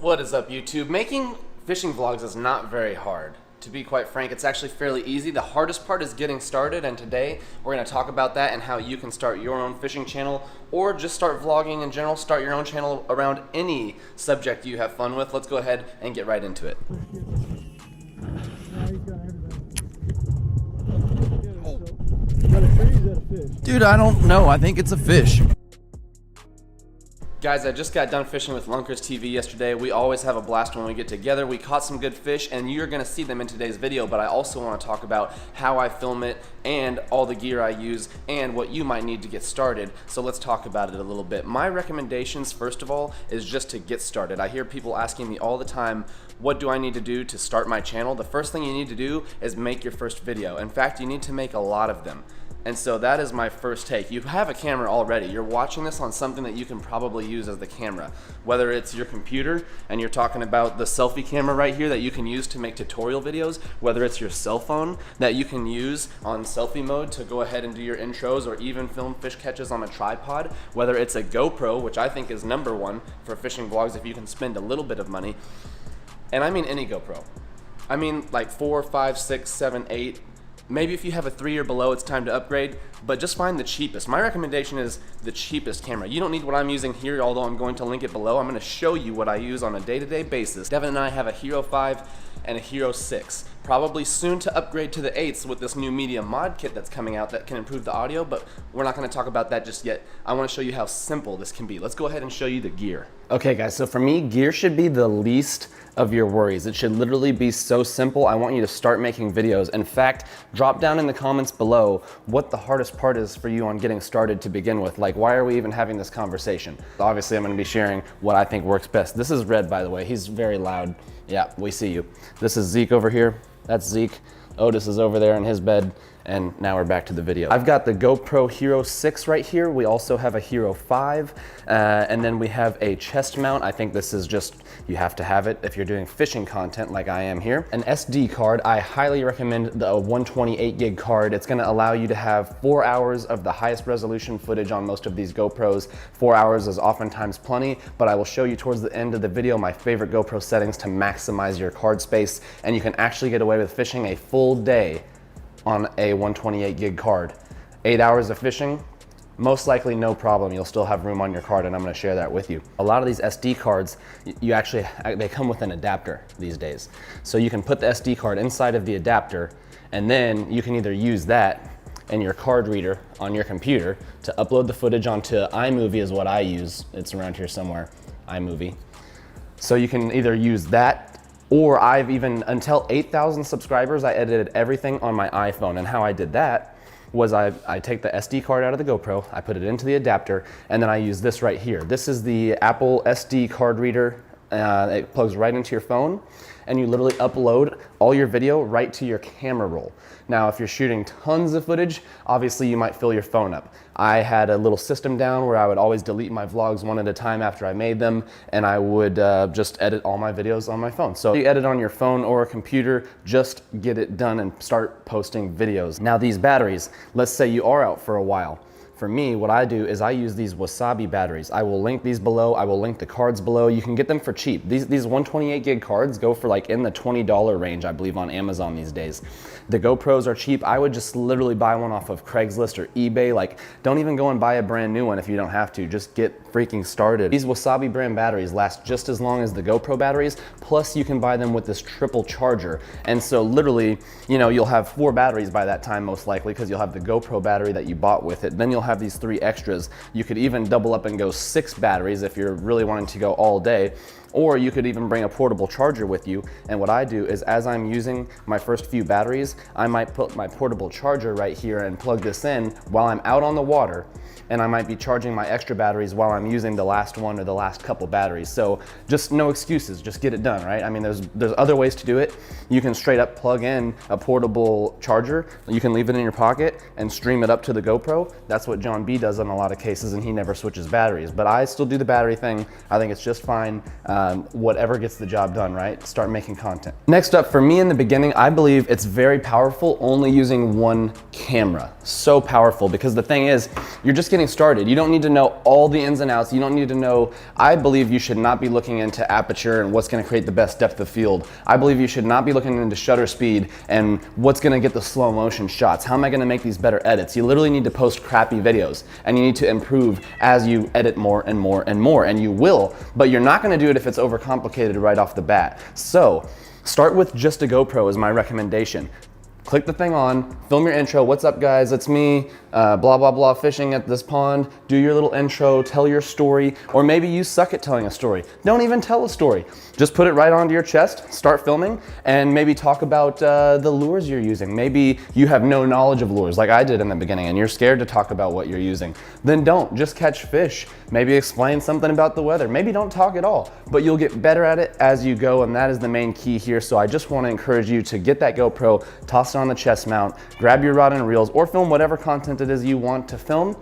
What is up, YouTube? Making fishing vlogs is not very hard. To be quite frank, it's actually fairly easy. The hardest part is getting started, and today we're going to talk about that and how you can start your own fishing channel or just start vlogging in general. Start your own channel around any subject you have fun with. Let's go ahead and get right into it. Dude, I don't know. I think it's a fish. Guys, I just got done fishing with Lunkers TV yesterday. We always have a blast when we get together. We caught some good fish, and you're going to see them in today's video, but I also want to talk about how I film it and all the gear I use and what you might need to get started. So let's talk about it a little bit. My recommendations, first of all, is just to get started. I hear people asking me all the time, what do I need to do to start my channel? The first thing you need to do is make your first video. In fact, you need to make a lot of them. And so that is my first take. You have a camera already. You're watching this on something that you can probably use as the camera. Whether it's your computer, and you're talking about the selfie camera right here that you can use to make tutorial videos, whether it's your cell phone that you can use on selfie mode to go ahead and do your intros or even film fish catches on a tripod, whether it's a GoPro, which I think is #1 for fishing vlogs if you can spend a little bit of money. And I mean any GoPro. I mean like 4, 5, 6, 7, 8. Maybe if you have a 3 or below, it's time to upgrade, but just find the cheapest. My recommendation is the cheapest camera. You don't need what I'm using here, although I'm going to link it below. I'm going to show you what I use on a day-to-day basis. Devin and I have a Hero 5 and a Hero 6. Probably soon to upgrade to the 8s with this new media mod kit that's coming out that can improve the audio, but we're not going to talk about that just yet. I want to show you how simple this can be. Let's go ahead and show you the gear. Okay guys, so for me, gear should be the least of your worries. It should literally be so simple. I want you to start making videos. In fact, drop down in the comments below what the hardest part is for you on getting started to begin with. Like, why are we even having this conversation? Obviously, I'm gonna be sharing what I think works best. This is Red, by the way. He's very loud. Yeah, we see you. This is Zeke over here. That's Zeke. Otis is over there in his bed. And now we're back to the video. I've got the GoPro Hero 6 right here. We also have a Hero 5, and then we have a chest mount. I think this is just, you have to have it if you're doing fishing content like I am here. An SD card, I highly recommend the 128 gig card. It's gonna allow you to have 4 hours of the highest resolution footage on most of these GoPros. 4 hours is oftentimes plenty, but I will show you towards the end of the video my favorite GoPro settings to maximize your card space, and you can actually get away with fishing a full day on a 128 gig card. 8 hours of fishing, most likely no problem. You'll still have room on your card, and I'm gonna share that with you. A lot of these SD cards, they come with an adapter these days. So you can put the SD card inside of the adapter, and then you can either use that and your card reader on your computer to upload the footage onto iMovie is what I use. It's around here somewhere, iMovie. So you can either use that, or I've even, until 8,000 subscribers, I edited everything on my iPhone. And how I did that was I take the SD card out of the GoPro, I put it into the adapter, and then I use this right here. This is the Apple SD card reader. It plugs right into your phone, and you literally upload all your video right to your camera roll. Now, if you're shooting tons of footage, obviously you might fill your phone up. I had a little system down where I would always delete my vlogs one at a time after I made them, and I would just edit all my videos on my phone. So if you edit on your phone or a computer, just get it done and start posting videos. Now these batteries, let's say you are out for a while. For me, what I do is I use these Wasabi batteries. I will link these below. I will link the cards below. You can get them for cheap. These 128 gig cards go for like in the $20 range, I believe, on Amazon these days. The GoPros are cheap. I would just literally buy one off of Craigslist or eBay. Like, don't even go and buy a brand new one if you don't have to. Just get freaking started. These Wasabi brand batteries last just as long as the GoPro batteries, plus you can buy them with this triple charger. And so literally, you know, you'll have 4 batteries by that time most likely, because you'll have the GoPro battery that you bought with it. Then you'll have these 3 extras. You could even double up and go 6 batteries if you're really wanting to go all day. Or you could even bring a portable charger with you. And what I do is, as I'm using my first few batteries, I might put my portable charger right here and plug this in while I'm out on the water. And I might be charging my extra batteries while I'm using the last one or the last couple batteries. So just no excuses, just get it done, right? I mean, there's other ways to do it. You can straight up plug in a portable charger. You can leave it in your pocket and stream it up to the GoPro. That's what John B does in a lot of cases, and he never switches batteries. But I still do the battery thing. I think it's just fine. whatever gets the job done, right? Start making content. Next up, for me in the beginning, I believe it's very powerful only using one camera. So powerful, because the thing is, you're just getting started. You don't need to know all the ins and outs. You don't need to know, I believe you should not be looking into aperture and what's gonna create the best depth of field. I believe you should not be looking into shutter speed and what's gonna get the slow motion shots. How am I gonna make these better edits? You literally need to post crappy videos, and you need to improve as you edit more and more and more, and you will, but you're not gonna do it if it's overcomplicated right off the bat. So start with just a GoPro is my recommendation. Click the thing on, film your intro. What's up, guys? It's me, blah, blah, blah, fishing at this pond. Do your little intro, tell your story, or maybe you suck at telling a story. Don't even tell a story. Just put it right onto your chest, start filming, and maybe talk about the lures you're using. Maybe you have no knowledge of lures like I did in the beginning and you're scared to talk about what you're using. Then don't, just catch fish. Maybe explain something about the weather. Maybe don't talk at all, but you'll get better at it as you go, and that is the main key here. So I just want to encourage you to get that GoPro, toss it on the chest mount, grab your rod and reels, or film whatever content it is you want to film,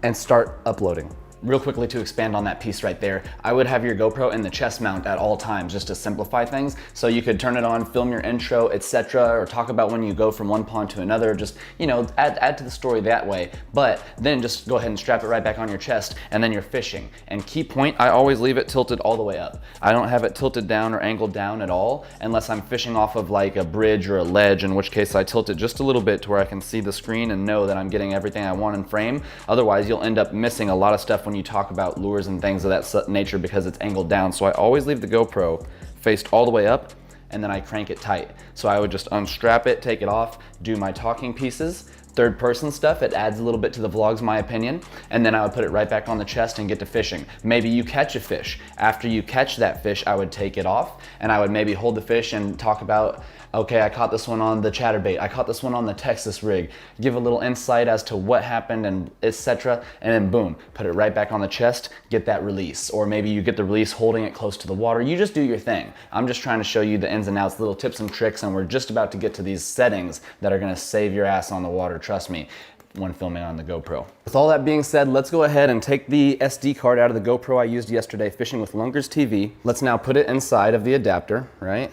and start uploading. Real quickly, to expand on that piece right there, I would have your GoPro in the chest mount at all times just to simplify things. So you could turn it on, film your intro, etc., or talk about when you go from one pond to another, just, you know, add to the story that way. But then just go ahead and strap it right back on your chest, and then you're fishing. And key point, I always leave it tilted all the way up. I don't have it tilted down or angled down at all, unless I'm fishing off of like a bridge or a ledge, in which case I tilt it just a little bit to where I can see the screen and know that I'm getting everything I want in frame. Otherwise, you'll end up missing a lot of stuff when you talk about lures and things of that nature because it's angled down. So I always leave the GoPro faced all the way up, and then I crank it tight. So I would just unstrap it, take it off, do my talking pieces, third person stuff. It adds a little bit to the vlogs, my opinion. And then I would put it right back on the chest and get to fishing. Maybe you catch a fish. After you catch that fish, I would take it off and I would maybe hold the fish and talk about, okay, I caught this one on the chatterbait. I caught this one on the Texas rig. Give a little insight as to what happened and etc. And then boom, put it right back on the chest, get that release. Or maybe you get the release holding it close to the water. You just do your thing. I'm just trying to show you the ins and outs, little tips and tricks, and we're just about to get to these settings that are gonna save your ass on the water, trust me, when filming on the GoPro. With all that being said, let's go ahead and take the SD card out of the GoPro I used yesterday fishing with Lunkers TV. Let's now put it inside of the adapter, right?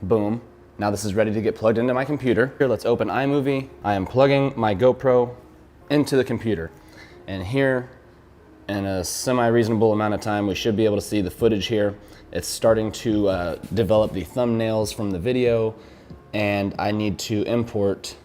Boom. Now this is ready to get plugged into my computer. Here, let's open iMovie. I am plugging my GoPro into the computer. And here, in a semi-reasonable amount of time, we should be able to see the footage here. It's starting to develop the thumbnails from the video, and I need to import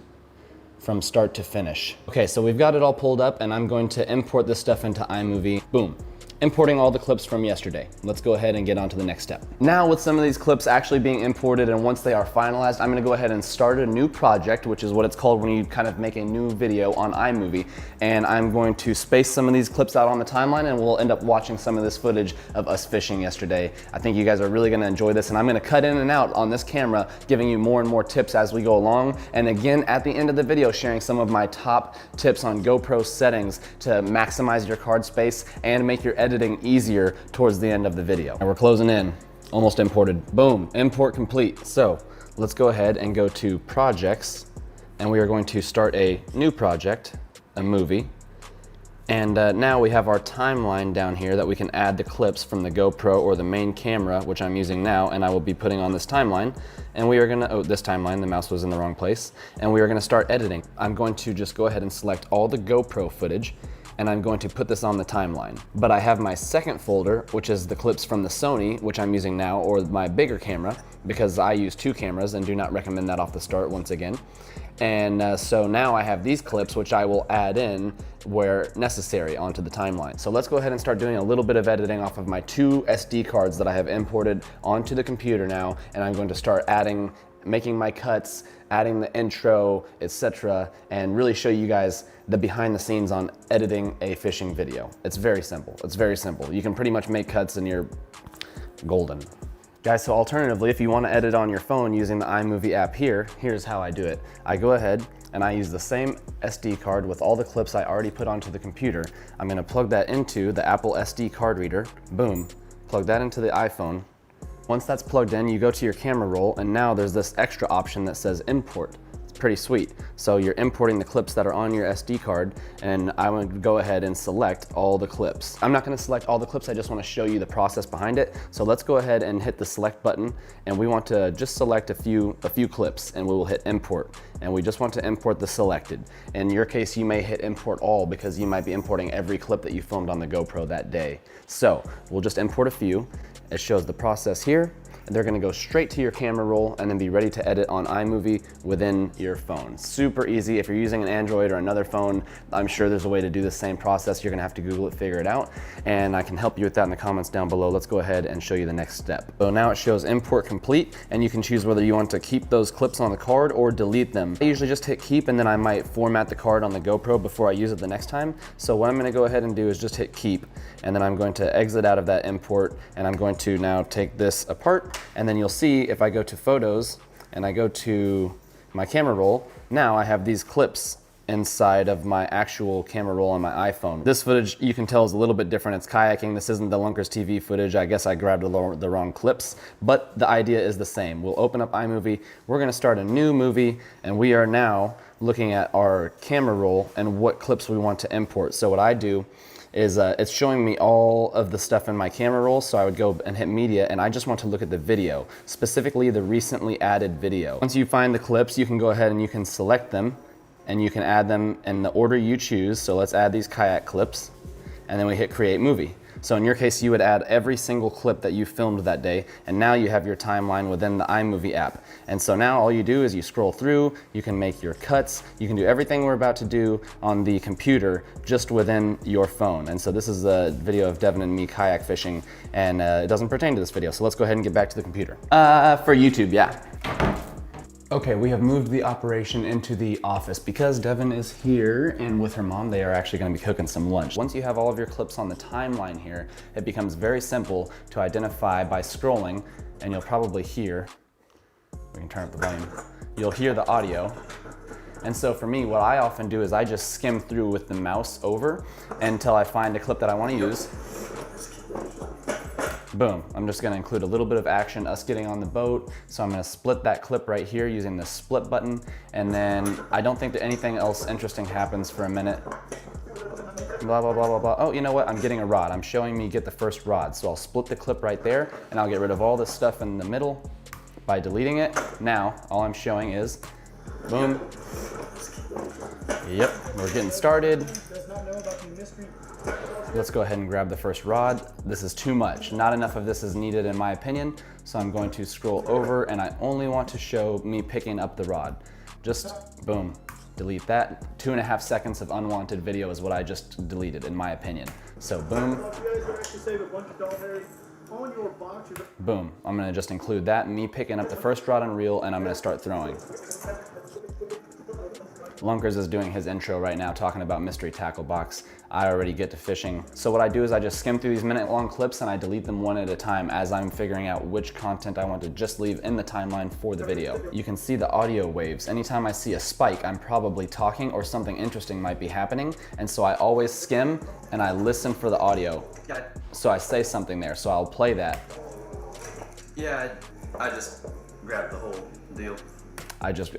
from start to finish. Okay, so we've got it all pulled up, and I'm going to import this stuff into iMovie. Boom. Importing all the clips from yesterday. Let's go ahead and get on to the next step. Now with some of these clips actually being imported, and once they are finalized, I'm gonna go ahead and start a new project, which is what it's called when you kind of make a new video on iMovie. And I'm going to space some of these clips out on the timeline, and we'll end up watching some of this footage of us fishing yesterday. I think you guys are really gonna enjoy this, and I'm gonna cut in and out on this camera, giving you more and more tips as we go along. And again, at the end of the video, sharing some of my top tips on GoPro settings to maximize your card space and make your editing easier towards the end of the video. And we're closing in, almost imported. Boom, import complete. So let's go ahead and go to projects, and we are going to start a new project, a movie. And now we have our timeline down here that we can add the clips from the GoPro or the main camera, which I'm using now, and I will be putting on this timeline. And we are gonna, oh, this timeline, the mouse was in the wrong place. And we are gonna start editing. I'm going to just go ahead and select all the GoPro footage, and I'm going to put this on the timeline. But I have my second folder, which is the clips from the Sony, which I'm using now, or my bigger camera, because I use two cameras and do not recommend that off the start once again. And so now I have these clips, which I will add in where necessary onto the timeline. So let's go ahead and start doing a little bit of editing off of my two SD cards that I have imported onto the computer now, and I'm going to start adding, making my cuts, adding the intro, etc., and really show you guys the behind the scenes on editing a fishing video. It's very simple. It's very simple. You can pretty much make cuts and you're golden. Guys, so alternatively, if you want to edit on your phone using the iMovie app here, here's how I do it. I go ahead and I use the same SD card with all the clips I already put onto the computer. I'm going to plug that into the Apple SD card reader. Boom. Plug that into the iPhone. Once that's plugged in, you go to your camera roll, and now there's this extra option that says import. pretty sweet. So you're importing the clips that are on your SD card, and I would go ahead and select all the clips. I'm not gonna select all the clips, I just wanna show you the process behind it. So let's go ahead and hit the select button, and we want to just select a few clips, and we will hit import. And we just want to import the selected. In your case, you may hit import all because you might be importing every clip that you filmed on the GoPro that day. So we'll just import a few. It shows the process here. They're gonna go straight to your camera roll and then be ready to edit on iMovie within your phone. Super easy. If you're using an Android or another phone, I'm sure there's a way to do the same process. You're gonna have to Google it, figure it out, and I can help you with that in the comments down below. Let's go ahead and show you the next step. So now it shows import complete, and you can choose whether you want to keep those clips on the card or delete them. I usually just hit keep, and then I might format the card on the GoPro before I use it the next time. So what I'm gonna go ahead and do is just hit keep, and then I'm going to exit out of that import, and I'm going to now take this apart. And then you'll see if I go to photos and I go to my camera roll, now I have these clips inside of my actual camera roll on my iPhone. This footage you can tell is a little bit different. It's kayaking. This isn't the Lunkers TV footage. I guess I grabbed the wrong clips, but the idea is the same. We'll open up iMovie. We're gonna start a new movie, and we are now looking at our camera roll and what clips we want to import. So what I do is it's showing me all of the stuff in my camera roll, so I would go and hit media, and I just want to look at the video, specifically the recently added video. Once you find the clips, you can go ahead and you can select them, and you can add them in the order you choose. So let's add these kayak clips, and then we hit create movie. So in your case, you would add every single clip that you filmed that day, and now you have your timeline within the iMovie app. And so now all you do is you scroll through, you can make your cuts, you can do everything we're about to do on the computer just within your phone. And so this is a video of Devin and me kayak fishing, and it doesn't pertain to this video. So let's go ahead and get back to the computer. For YouTube, yeah. Okay, we have moved the operation into the office because Devin is here, and with her mom, they are actually gonna be cooking some lunch. Once you have all of your clips on the timeline here, it becomes very simple to identify by scrolling, and you'll probably hear, we can turn up the volume, you'll hear the audio. And so for me, what I often do is I just skim through with the mouse over until I find a clip that I wanna use. Boom, I'm just gonna include a little bit of action, us getting on the boat. So I'm gonna split that clip right here using the split button. And then I don't think that anything else interesting happens for a minute. Blah, blah, blah, blah, blah. Oh, you know what? I'm getting a rod. I'm showing me get the first rod. So I'll split the clip right there, and I'll get rid of all this stuff in the middle by deleting it. Now, all I'm showing is, boom. Yep, we're getting started. Let's go ahead and grab the first rod. This is too much. Not enough of this is needed in my opinion. So I'm going to scroll over, and I only want to show me picking up the rod. Just boom, delete that. 2.5 seconds of unwanted video is what I just deleted in my opinion. So boom. Boom, I'm gonna just include that, me picking up the first rod and reel, and I'm gonna start throwing. Lunkers is doing his intro right now talking about mystery tackle box. I already get to fishing. So what I do is I just skim through these minute-long clips and I delete them one at a time as I'm figuring out which content I want to just leave in the timeline for the video. You can see the audio waves. Anytime I see a spike, I'm probably talking or something interesting might be happening. And so I always skim and I listen for the audio. So I say something there, so I'll play that. Yeah, I just grabbed the whole deal.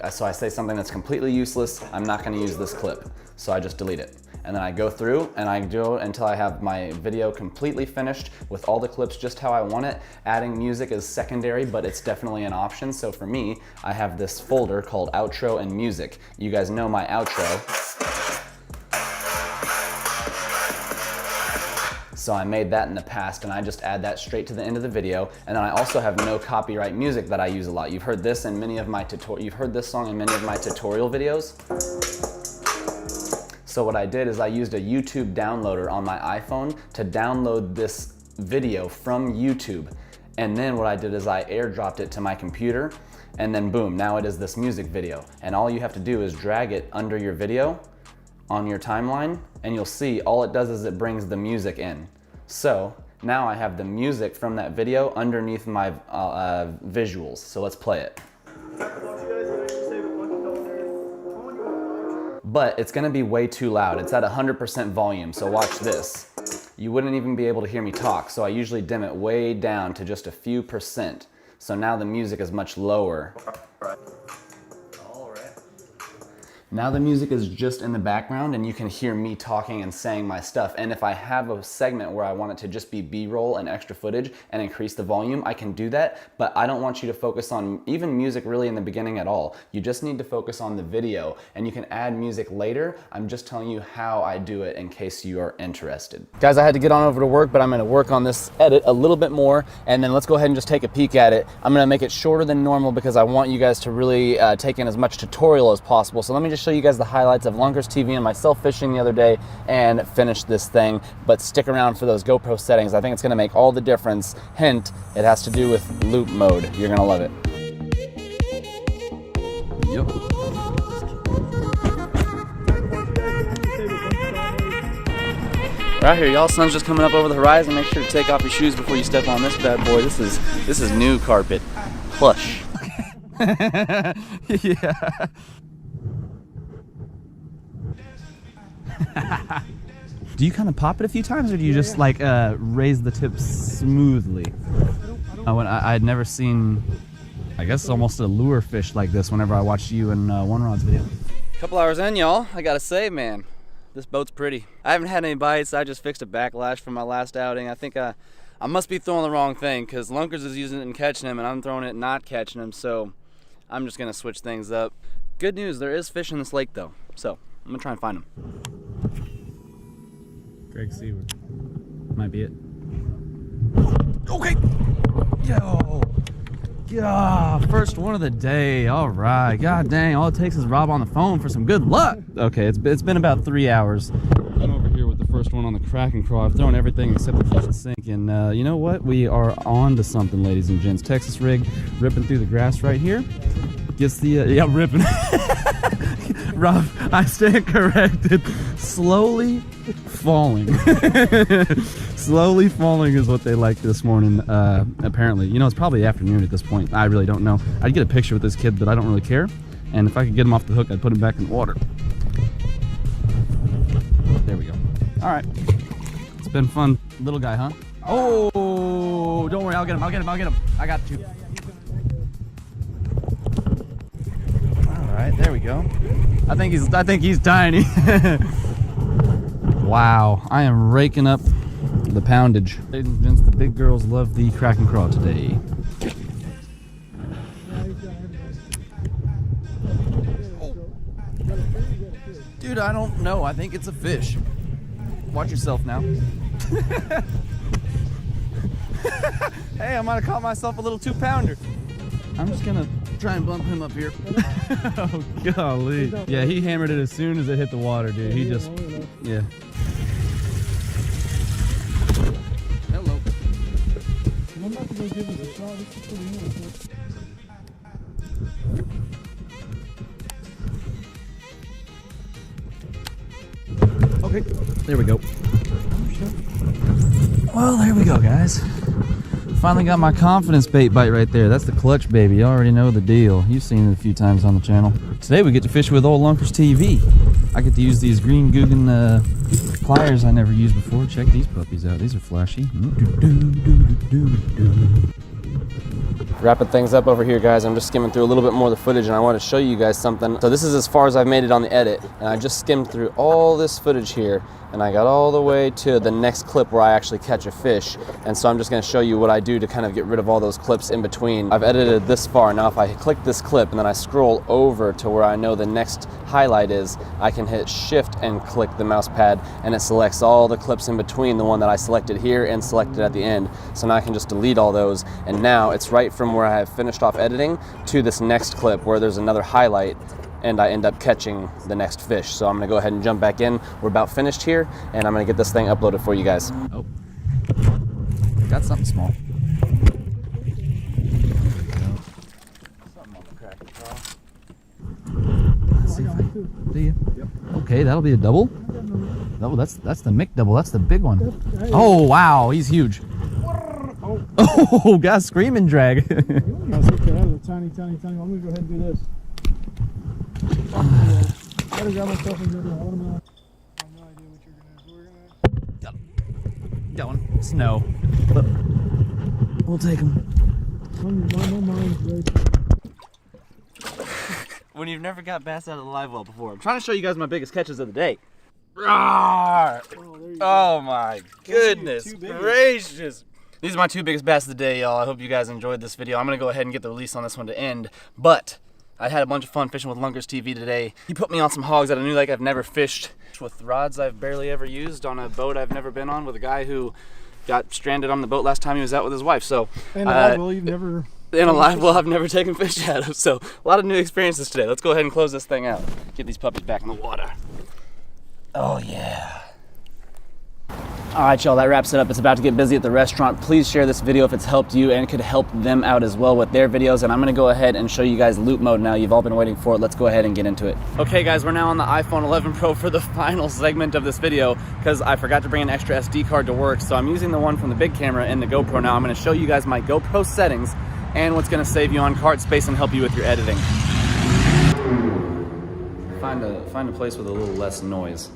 So I say something that's completely useless. I'm not gonna use this clip. So I just delete it. And then I go through and I do it until I have my video completely finished with all the clips just how I want it. Adding music is secondary, but it's definitely an option. So for me, I have this folder called outro and music. You guys know my outro. So I made that in the past, and I just add that straight to the end of the video. And then I also have no copyright music that I use a lot. You've heard this in many of my you've heard this song in many of my tutorial videos. So what I did is I used a YouTube downloader on my iPhone to download this video from YouTube. And then what I did is I airdropped it to my computer, and then boom, now it is this music video. And all you have to do is drag it under your video on your timeline, and you'll see all it does is it brings the music in. So now I have the music from that video underneath my visuals. So let's play it. But it's gonna be way too loud. It's at 100% volume, so watch this. You wouldn't even be able to hear me talk, so I usually dim it way down to just a few percent. So now the music is much lower. All right. Now the music is just in the background and you can hear me talking and saying my stuff. And if I have a segment where I want it to just be B-roll and extra footage and increase the volume, I can do that, but I don't want you to focus on even music really in the beginning at all. You just need to focus on the video, and you can add music later. I'm just telling you how I do it in case you are interested. Guys, I had to get on over to work, but I'm gonna work on this edit a little bit more, and then let's go ahead and just take a peek at it. I'm gonna make it shorter than normal because I want you guys to really take in as much tutorial as possible. So let me just show you guys the highlights of Lunkers TV and myself fishing the other day and finish this thing. But stick around for those GoPro settings. I think it's gonna make all the difference. Hint, it has to do with loop mode. You're gonna love it. Yep. Right here, y'all. Sun's just coming up over the horizon. Make sure to take off your shoes before you step on this bad boy. This is new carpet, plush. Yeah. Do you kind of pop it a few times, or do you just like raise the tip smoothly? I had never seen, I guess, almost a lure fish like this whenever I watched you in One Rod's video. Couple hours in, y'all. I gotta say, man, this boat's pretty. I haven't had any bites. I just fixed a backlash from my last outing. I think I must be throwing the wrong thing, because Lunkers is using it and catching him, and I'm throwing it and not catching him, so I'm just gonna switch things up. Good news, there is fish in this lake though, so I'm gonna try and find them. Greg Seward. Might be it. Okay! Yo! Yeah, first one of the day. All right. God dang, all it takes is Rob on the phone for some good luck. Okay, it's been about 3 hours. I'm over here with the first one on the Kraken crawl. I've thrown everything except the kitchen sink, and you know what? We are on to something, ladies and gents. Texas rig ripping through the grass right here. Gets the, yeah, ripping. Rob, I stand corrected. Slowly falling. Slowly falling is what they like this morning, apparently. You know, it's probably afternoon at this point. I really don't know. I'd get a picture with this kid, but I don't really care. And if I could get him off the hook, I'd put him back in the water. There we go. All right. It's been fun. Little guy, huh? Oh, don't worry. I'll get him. I'll get him. I'll get him. I got you. All right. There we go. I think he's tiny. Wow. I am raking up the poundage. Ladies and gents, the big girls love the Kraken crawl today. Oh. Dude, I don't know. I think it's a fish. Watch yourself now. Hey, I might have caught myself a little 2-pounder. I'm just gonna try and bump him up here. Oh, golly. Yeah, he hammered it as soon as it hit the water, dude. He just, yeah. Hello. I'm about to go give this a shot. This is pretty nice. Okay, there we go. Well, there we go, guys. Finally got my confidence bait bite right there. That's the clutch, baby. You already know the deal. You've seen it a few times on the channel. Today we get to fish with old Lunkers TV. I get to use these green Guggen pliers I never used before. Check these puppies out. These are flashy. Wrapping things up over here, guys. I'm just skimming through a little bit more of the footage, and I want to show you guys something. So this is as far as I've made it on the edit, and I just skimmed through all this footage here, and I got all the way to the next clip where I actually catch a fish. And so I'm just going to show you what I do to kind of get rid of all those clips in between. I've edited this far. Now if I click this clip and then I scroll over to where I know the next highlight is, I can hit shift and click the mouse pad, and it selects all the clips in between the one that I selected here and selected at the end. So now I can just delete all those, and now it's right from where I have finished off editing to this next clip where there's another highlight, and I end up catching the next fish. So I'm gonna go ahead and jump back in. We're about finished here, and I'm gonna get this thing uploaded for you guys. Oh, got something small. Something on the Kraken crawl. Let's see if I do you? Yep. Okay, that'll be a double. Oh, that's the Mick double. That's the big one. Oh wow, he's huge. Oh, got screaming drag. That was a tiny. I'm gonna go ahead and do this. I gotta grab myself and go to the watermelon. I have no idea what you're gonna do. We're gonna got one. Snow. But we'll take him. My mind's right. when you've never got bass out of the live well before. I'm trying to show you guys my biggest catches of the day. Rawr! Oh my goodness gracious. These are my 2 biggest bass of the day, y'all. I hope you guys enjoyed this video. I'm gonna go ahead and get the release on this one to end, but I had a bunch of fun fishing with Lunkers TV today. He put me on some hogs that I knew like I've never fished, with rods I've barely ever used, on a boat I've never been on, with a guy who got stranded on the boat last time he was out with his wife. So and a live well you've never in a live well I've never taken fish out of. So a lot of new experiences today. Let's go ahead and close this thing out. Get these puppies back in the water. Oh yeah. All right, y'all, that wraps it up. It's about to get busy at the restaurant. Please share this video if it's helped you and could help them out as well with their videos. And I'm gonna go ahead and show you guys loop mode now. You've all been waiting for it. Let's go ahead and get into it. Okay, guys, we're now on the iPhone 11 Pro for the final segment of this video because I forgot to bring an extra SD card to work. So I'm using the one from the big camera in the GoPro now. I'm gonna show you guys my GoPro settings and what's gonna save you on card space and help you with your editing. Find a place with a little less noise.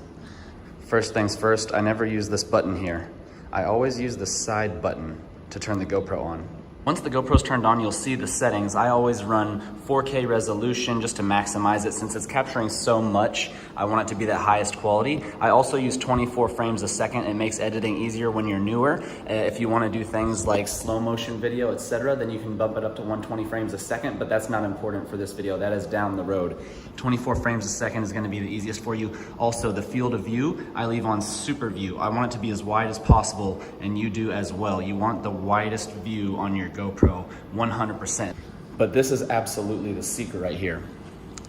First things first, I never use this button here. I always use the side button to turn the GoPro on. Once the GoPro's turned on, you'll see the settings. I always run 4K resolution just to maximize it. Since it's capturing so much, I want it to be the highest quality. I also use 24 frames a second. It makes editing easier when you're newer. If you want to do things like slow motion video, etc., then you can bump it up to 120 frames a second, but that's not important for this video. That is down the road. 24 frames a second is going to be the easiest for you. Also, the field of view, I leave on super view. I want it to be as wide as possible, and you do as well. You want the widest view on your GoPro, 100%. But this is absolutely the secret right here.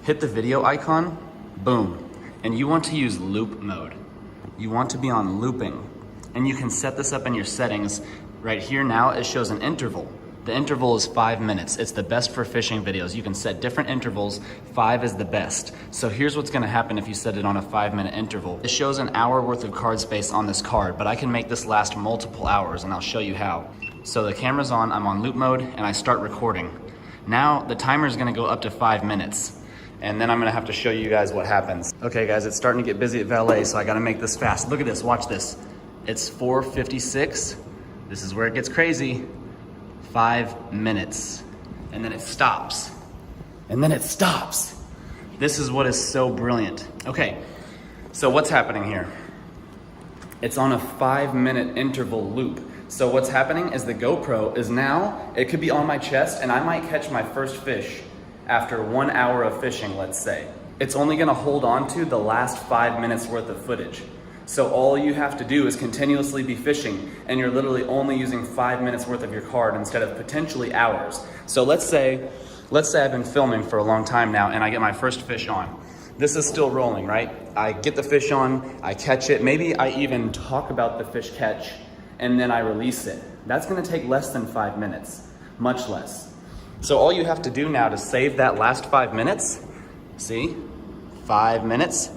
Hit the video icon, boom. And you want to use loop mode. You want to be on looping. And you can set this up in your settings. Right here now, it shows an interval. The interval is 5 minutes. It's the best for fishing videos. You can set different intervals. 5 is the best. So here's what's gonna happen if you set it on a 5-minute interval. It shows an hour worth of card space on this card, but I can make this last multiple hours, and I'll show you how. So the camera's on, I'm on loop mode, and I start recording. Now the timer is gonna go up to 5 minutes, and then I'm gonna have to show you guys what happens. Okay guys, it's starting to get busy at Valet, so I gotta make this fast. Look at this, watch this. It's 4:56. This is where it gets crazy. 5 minutes, and then it stops. And then it stops. This is what is so brilliant. Okay, so what's happening here? It's on a 5-minute interval loop. So what's happening is the GoPro is now, it could be on my chest, and I might catch my first fish after 1 hour of fishing, let's say. It's only gonna hold on to the last 5 minutes worth of footage. So all you have to do is continuously be fishing, and you're literally only using 5 minutes worth of your card instead of potentially hours. So let's say I've been filming for a long time now and I get my first fish on. This is still rolling, right? I get the fish on, I catch it, maybe I even talk about the fish catch, and then I release it. That's gonna take less than 5 minutes, much less. So all you have to do now to save that last 5 minutes, see, 5 minutes.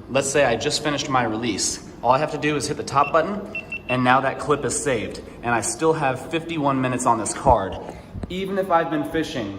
Let's say I just finished my release. All I have to do is hit the top button, and now that clip is saved. And I still have 51 minutes on this card. Even if I've been fishing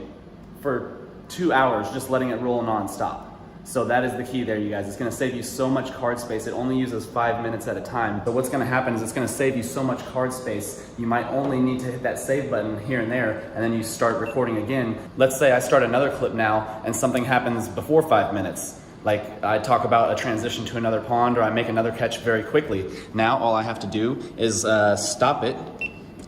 for 2 hours, just letting it roll nonstop. So that is the key there, you guys. It's gonna save you so much card space. It only uses 5 minutes at a time. But what's gonna happen is it's gonna save you so much card space, you might only need to hit that save button here and there, and then you start recording again. Let's say I start another clip now, and something happens before 5 minutes. Like I talk about a transition to another pond, or I make another catch very quickly. Now all I have to do is stop it,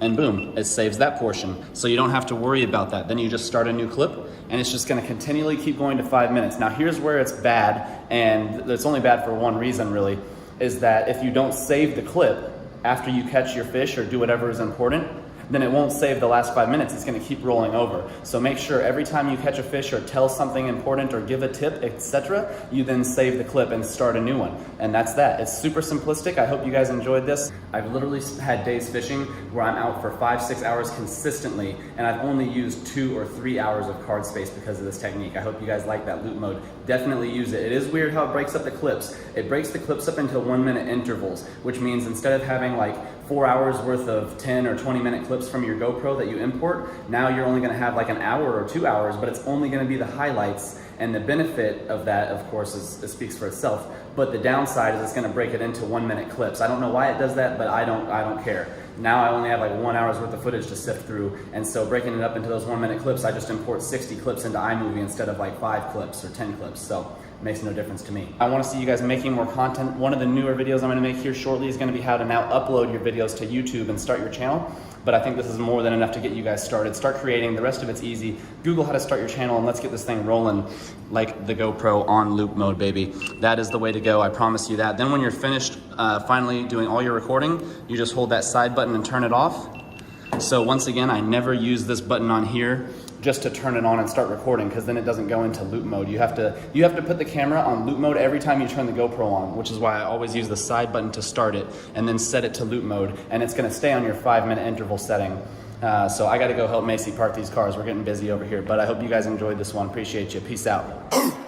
and boom, it saves that portion. So you don't have to worry about that. Then you just start a new clip, and it's just gonna continually keep going to 5 minutes. Now here's where it's bad, and it's only bad for one reason really, is that if you don't save the clip after you catch your fish or do whatever is important, then it won't save the last 5 minutes. It's gonna keep rolling over. So make sure every time you catch a fish or tell something important or give a tip, etc., you then save the clip and start a new one. And that's that. It's super simplistic. I hope you guys enjoyed this. I've literally had days fishing where I'm out for 5-6 hours consistently, and I've only used 2 or 3 hours of card space because of this technique. I hope you guys like that loop mode. Definitely use it. It is weird how it breaks up the clips. It breaks the clips up into 1-minute intervals, which means instead of having like 4 hours worth of 10 or 20-minute clips from your GoPro that you import, now you're only gonna have like an hour or 2 hours, but it's only gonna be the highlights. And the benefit of that, of course, it speaks for itself. But the downside is it's gonna break it into 1-minute clips. I don't know why it does that, but I don't care. Now I only have like 1 hour's worth of footage to sift through, and so breaking it up into those 1 minute clips, I just import 60 clips into iMovie instead of like 5 clips or 10 clips, so it makes no difference to me. I wanna see you guys making more content. One of the newer videos I'm gonna make here shortly is gonna be how to now upload your videos to YouTube and start your channel. But I think this is more than enough to get you guys started. Start creating, the rest of it's easy. Google how to start your channel and let's get this thing rolling like the GoPro on loop mode, baby. That is the way to go, I promise you that. Then when you're finished finally doing all your recording, you just hold that side button and turn it off. So once again, I never use this button on here just to turn it on and start recording, because then it doesn't go into loop mode. You have to put the camera on loop mode every time you turn the GoPro on, which is why I always use the side button to start it and then set it to loop mode, and it's gonna stay on your 5-minute interval setting. So I gotta go help Macy park these cars. We're getting busy over here, but I hope you guys enjoyed this one. Appreciate you. Peace out.